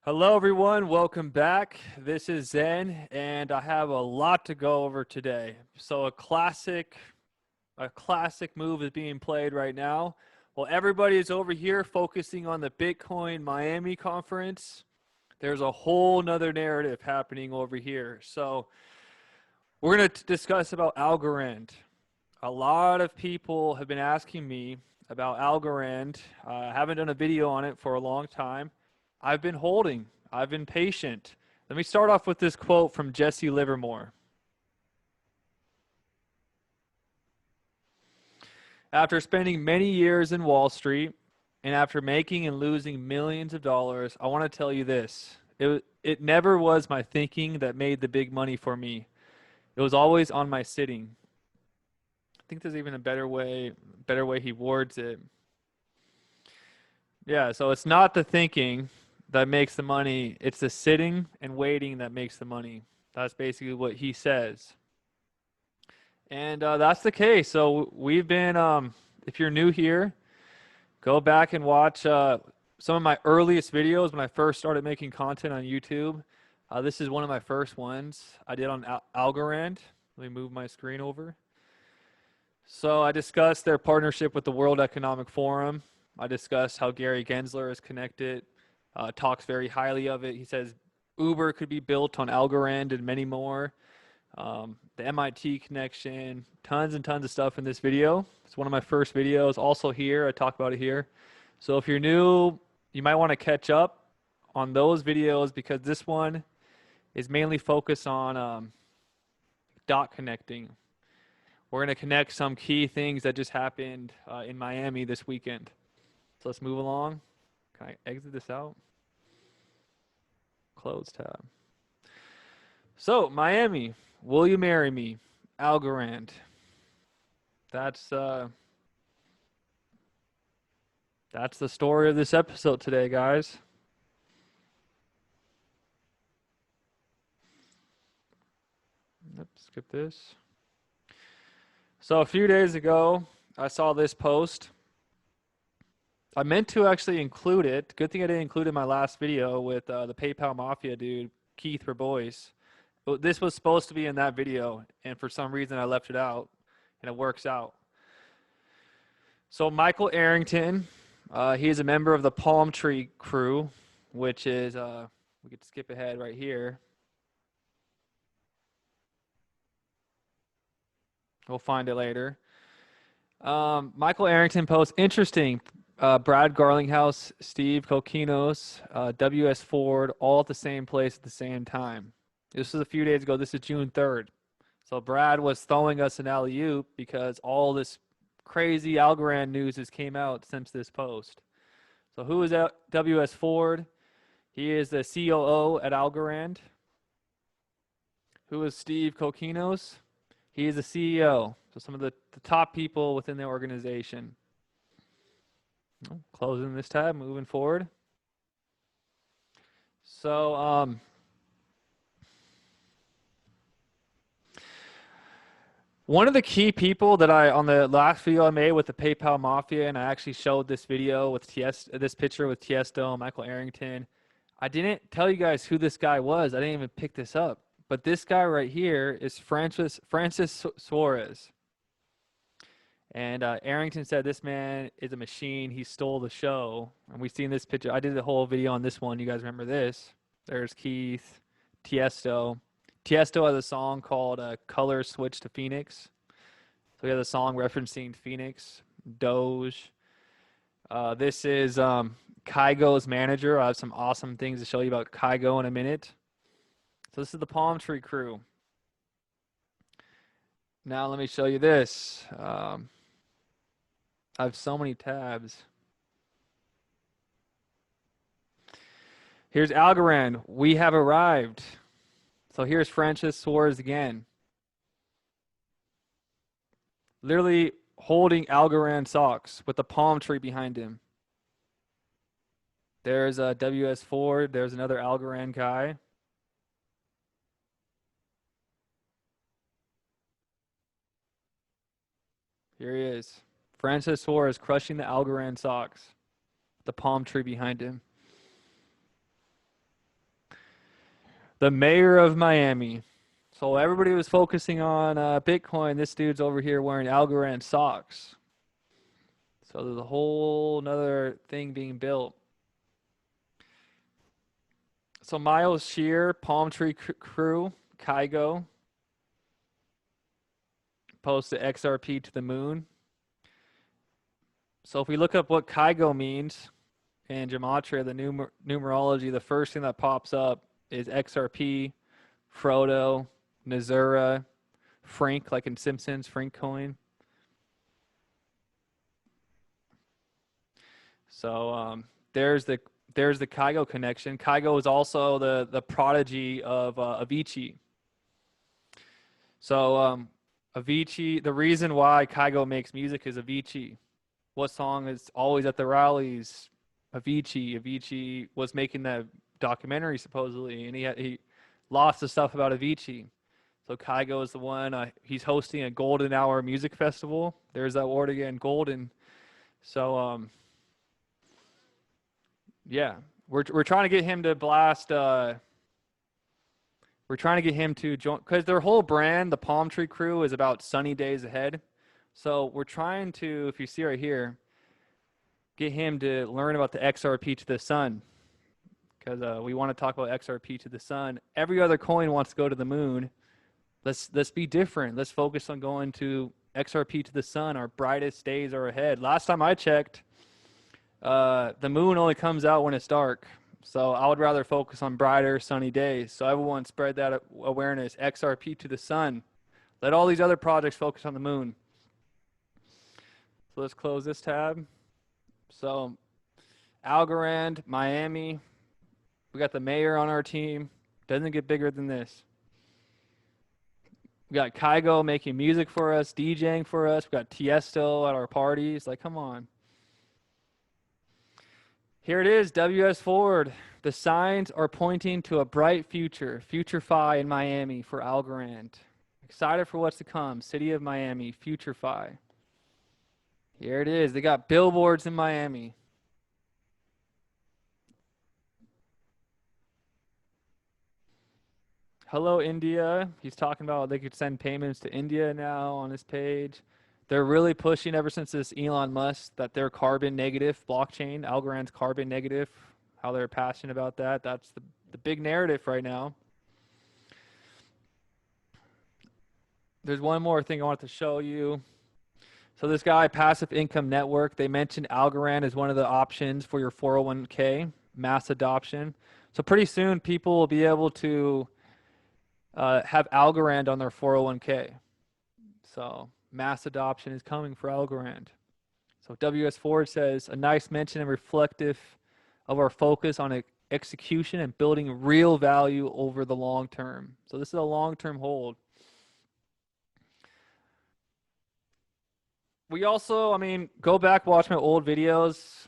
Hello, everyone. Welcome back. This is Zen, and I have a lot to go over today. So a classic move is being played right now. While everybody is over here focusing on the Bitcoin Miami conference, there's a whole nother narrative happening over here. So we're going to discuss about Algorand. A lot of people have been asking me about Algorand. I haven't done a video on it for a long time. I've been holding. I've been patient. Let me start off with this quote from Jesse Livermore. After spending many years in Wall Street and after making and losing millions of dollars, I want to tell you this. It never was my thinking that made the big money for me. It was always on my sitting. I think there's even a better way he words it. Yeah, so it's not the thinking that makes the money, it's the sitting and waiting that makes the money. That's basically what he says. And that's the case. So we've been, if you're new here, go back and watch some of my earliest videos when I first started making content on YouTube. This is one of my first ones I did on Algorand. Let me move my screen over. So I discussed their partnership with the World Economic Forum. I discussed how Gary Gensler is connected, talks very highly of it. He says Uber could be built on Algorand and many more. The MIT connection, tons and tons of stuff in this video. It's one of my first videos. Also here, I talk about it here. So if you're new, you might want to catch up on those videos because this one is mainly focused on dot connecting. We're going to connect some key things that just happened in Miami this weekend. So let's move along. Can I exit this out? Close tab. So Miami, will you marry me? Algorand. That's the story of this episode today, guys. Oops, skip this. So a few days ago, I saw this post. I meant to actually include it. Good thing I didn't include it in my last video with the PayPal Mafia dude, Keith Verbois. This was supposed to be in that video, and for some reason I left it out, and it works out. So Michael Arrington, he is a member of the Palm Tree crew, which is, we could skip ahead right here. We'll find it later. Michael Arrington posts, interesting, Brad Garlinghouse, Steve Kokinos, W.S. Ford, all at the same place at the same time. This was a few days ago. This is June 3rd. So Brad was throwing us an alley-oop because all this crazy Algorand news has came out since this post. So who is W.S. Ford? He is the COO at Algorand. Who is Steve Kokinos? He is the CEO. So some of the top people within the organization. Closing this tab, moving forward. So one of the key people that on the last video I made with the PayPal Mafia, and I actually showed this video with this picture with Tiesto, Michael Arrington. I didn't tell you guys who this guy was. I didn't even pick this up. But this guy right here is Francis Suarez. And Arrington said this man is a machine. He stole the show. And we've seen this picture. I did the whole video on this one. You guys remember this? There's Keith, Tiesto. Tiesto has a song called Color Switch to Phoenix. So we have a song referencing Phoenix, Doge. This is Kygo's manager. I have some awesome things to show you about Kygo in a minute. So this is the Palm Tree crew. Now let me show you this. I have so many tabs. Here's Algorand. We have arrived. So here's Francis Suarez again. Literally holding Algorand socks with the palm tree behind him. There's W.S. Ford. There's another Algorand guy. Here he is. Francis Suarez crushing the Algorand socks. The palm tree behind him. The mayor of Miami. So everybody was focusing on Bitcoin. This dude's over here wearing Algorand socks. So there's a whole nother thing being built. So Miles Shear, Palm Tree Crew, Kygo, posted XRP to the moon. So if we look up what Kygo means in Gematria, the numerology, the first thing that pops up is XRP, Frodo, Nazura, Frank, like in Simpsons, Frank coin. So there's the Kygo connection. Kygo is also the prodigy of Avicii. So Avicii, the reason why Kygo makes music is Avicii. What song is always at the rallies? Avicii. Avicii was making that documentary supposedly, and he lost the stuff about Avicii. So Kygo is the one. He's hosting a Golden Hour music festival. There's that word again, golden. So yeah, we're trying to get him to blast. We're trying to get him to join because their whole brand, the Palm Tree Crew, is about sunny days ahead. So we're trying to, if you see right here, get him to learn about the XRP to the sun, because we want to talk about XRP to the sun. Every other coin wants to go to the moon. Let's be different. Let's focus on going to XRP to the sun. Our brightest days are ahead. Last time I checked, the moon only comes out when it's dark. So I would rather focus on brighter, sunny days. So everyone spread that awareness. XRP to the sun. Let all these other projects focus on the moon. So let's close this tab. So Algorand, Miami. We got the mayor on our team. Doesn't get bigger than this. We got Kygo making music for us, DJing for us. We got Tiesto at our parties. Like, come on. Here it is, WS Forward. The signs are pointing to a bright future. Future-Fi in Miami for Algorand. Excited for what's to come. City of Miami, Future-Fi. Here it is. They got billboards in Miami. Hello, India. He's talking about they could send payments to India now on this page. They're really pushing ever since this Elon Musk that they're carbon negative blockchain. Algorand's carbon negative. How they're passionate about that. That's the big narrative right now. There's one more thing I want to show you. So this guy, Passive Income Network, they mentioned Algorand as one of the options for your 401k, mass adoption. So pretty soon people will be able to have Algorand on their 401k. So mass adoption is coming for Algorand. So WS Forward says, a nice mention and reflective of our focus on execution and building real value over the long term. So this is a long-term hold. We also, go back, watch my old videos.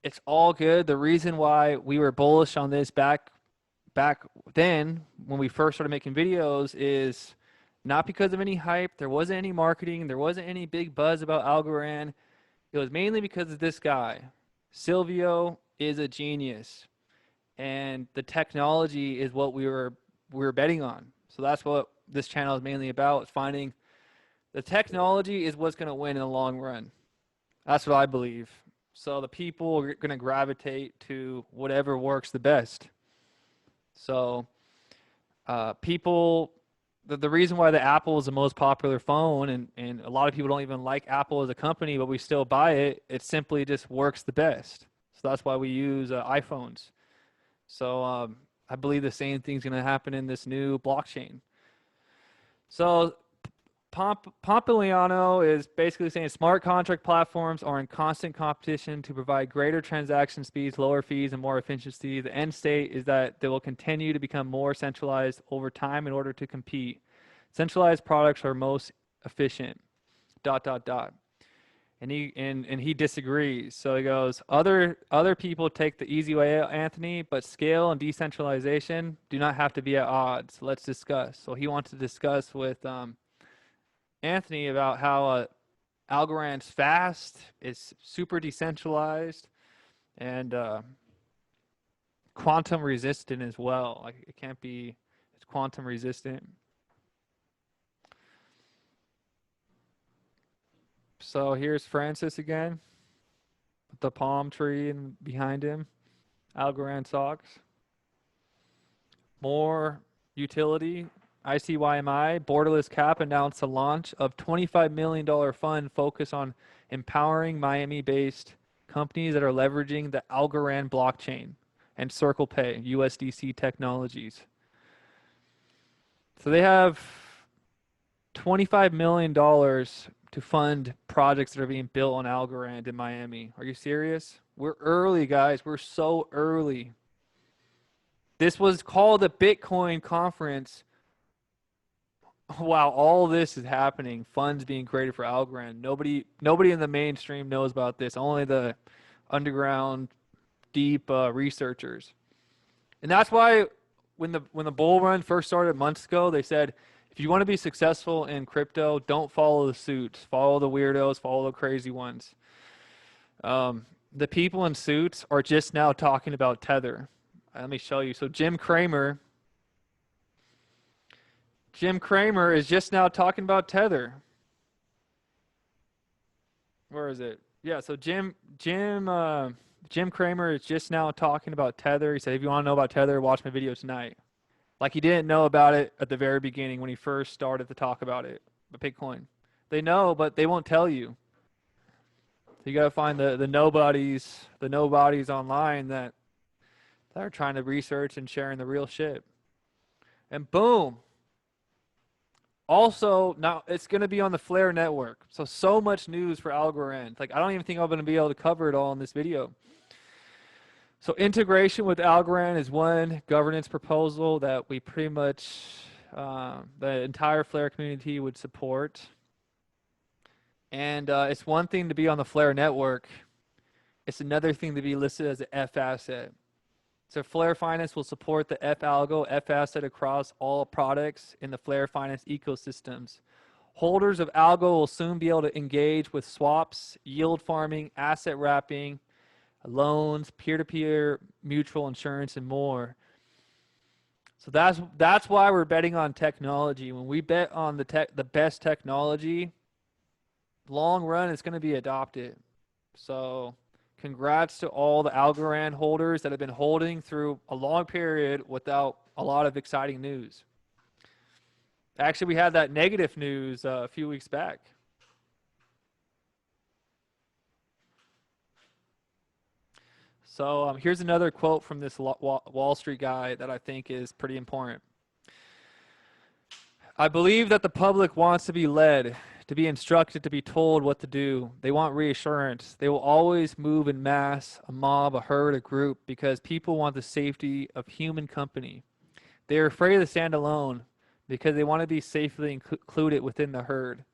It's all good. The reason why we were bullish on this back then when we first started making videos is not because of any hype. There wasn't any marketing. There wasn't any big buzz about Algorand. It was mainly because of this guy. Silvio is a genius, and the technology is what we were betting on. So that's what this channel is mainly about, finding the technology is what's going to win in the long run. That's what I believe. So the people are going to gravitate to whatever works the best. So people, the reason why the Apple is the most popular phone, and a lot of people don't even like Apple as a company, but we still buy it, it simply just works the best. So that's why we use iPhones. So I believe the same thing's going to happen in this new blockchain. So Pompiliano is basically saying smart contract platforms are in constant competition to provide greater transaction speeds, lower fees, and more efficiency. The end state is that they will continue to become more centralized over time in order to compete. Centralized products are most efficient. ... And he disagrees. So he goes, other people take the easy way out, Anthony, but scale and decentralization do not have to be at odds. Let's discuss. So he wants to discuss with Anthony about how Algorand's fast, it's super decentralized, and quantum resistant as well. Like it can't be, it's quantum resistant. So here's Francis again with the palm tree and behind him. Algorand stocks. More utility. ICYMI, Borderless Cap announced the launch of $25 million fund focused on empowering Miami-based companies that are leveraging the Algorand blockchain and Circle Pay, USDC technologies. So they have $25 million to fund projects that are being built on Algorand in Miami. Are you serious? We're early, guys. We're so early. This was called a Bitcoin conference while all this is happening. Funds being created for Algorand. Nobody in the mainstream knows about this. Only the underground, deep researchers. And that's why when the bull run first started months ago, they said, if you want to be successful in crypto, don't follow the suits. Follow the weirdos. Follow the crazy ones. The people in suits are just now talking about Tether. Let me show you. So Jim Cramer is just now talking about Tether. Where is it? Yeah, so Jim Cramer is just now talking about Tether. He said, if you want to know about Tether, watch my video tonight. Like he didn't know about it at the very beginning when he first started to talk about it, but Bitcoin. They know, but they won't tell you. So you got to find the nobodies online that are trying to research and sharing the real shit. And boom. Also, now it's going to be on the Flare network. So much news for Algorand. Like I don't even think I'm going to be able to cover it all in this video. So integration with Algorand is one governance proposal that we pretty much, the entire Flare community would support. And it's one thing to be on the Flare network. It's another thing to be listed as an F asset. So Flare Finance will support the F Algo, F asset across all products in the Flare Finance ecosystems. Holders of Algo will soon be able to engage with swaps, yield farming, asset wrapping, loans, peer-to-peer, mutual insurance, and more. So that's why we're betting on technology. When we bet on the best technology, long run it's going to be adopted. So congrats to all the Algorand holders that have been holding through a long period without a lot of exciting news. Actually, we had that negative news a few weeks back. So here's another quote from this Wall Street guy that I think is pretty important. I believe that the public wants to be led, to be instructed, to be told what to do. They want reassurance. They will always move in mass, a mob, a herd, a group, because people want the safety of human company. They are afraid to stand alone because they want to be safely included within the herd.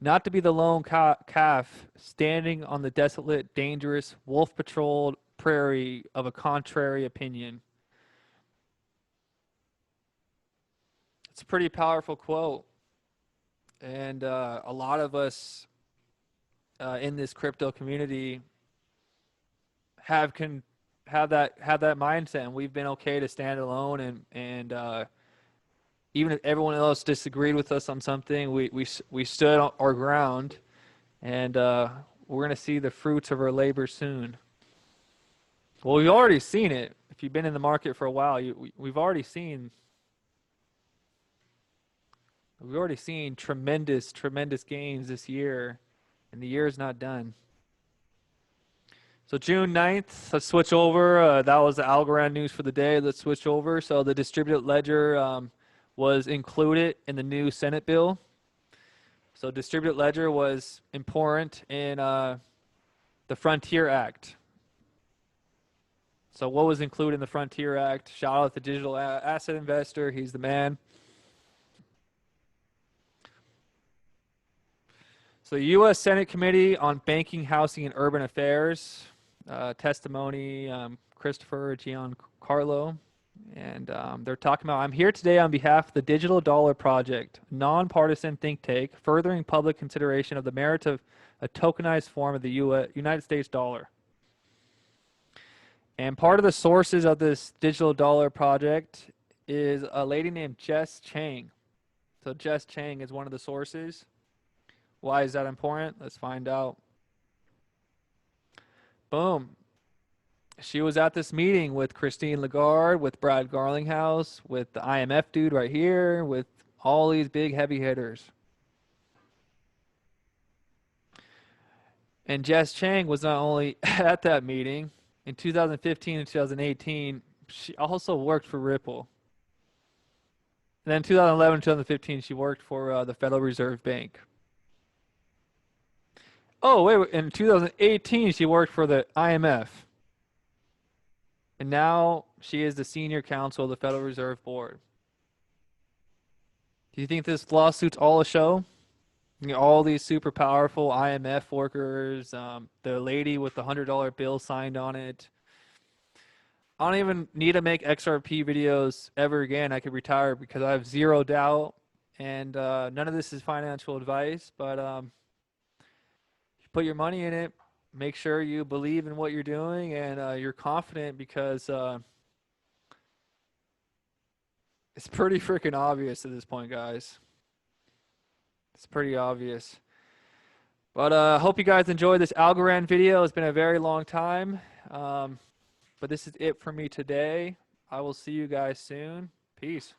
Not to be the lone calf standing on the desolate, dangerous, wolf-patrolled prairie of a contrary opinion. It's a pretty powerful quote. And a lot of us in this crypto community have that mindset, and we've been okay to stand alone, and even if everyone else disagreed with us on something, we stood on our ground, and we're going to see the fruits of our labor soon. Well, we've already seen it. If you've been in the market for a while, we've already seen tremendous gains this year, and the year is not done. So June 9th, let's switch over. That was the Algorand news for the day. Let's switch over. So the distributed ledger was included in the new Senate bill. So distributed ledger was important in the Frontier Act. So what was included in the Frontier Act? Shout out the digital asset investor. He's the man. So the U.S. Senate Committee on Banking, Housing, and Urban Affairs, testimony, Christopher Giancarlo, and they're talking about, I'm here today on behalf of the Digital Dollar Project, a nonpartisan think tank furthering public consideration of the merits of a tokenized form of the United States dollar. And part of the sources of this digital dollar project is a lady named Jess Chang. So Jess Chang is one of the sources. Why is that important? Let's find out. Boom. She was at this meeting with Christine Lagarde, with Brad Garlinghouse, with the IMF dude right here, with all these big heavy hitters. And Jess Chang was not only at that meeting, in 2015 and 2018, she also worked for Ripple. And then 2011 and 2015, she worked for the Federal Reserve Bank. Oh, wait, in 2018, she worked for the IMF. And now she is the senior counsel of the Federal Reserve Board. Do you think this lawsuit's all a show? You know, all these super powerful IMF workers, the lady with the $100 bill signed on it. I don't even need to make XRP videos ever again. I could retire because I have zero doubt. And none of this is financial advice, but you put your money in it. Make sure you believe in what you're doing and you're confident because it's pretty freaking obvious at this point, guys. It's pretty obvious. But I hope you guys enjoyed this Algorand video. It's been a very long time. But this is it for me today. I will see you guys soon. Peace.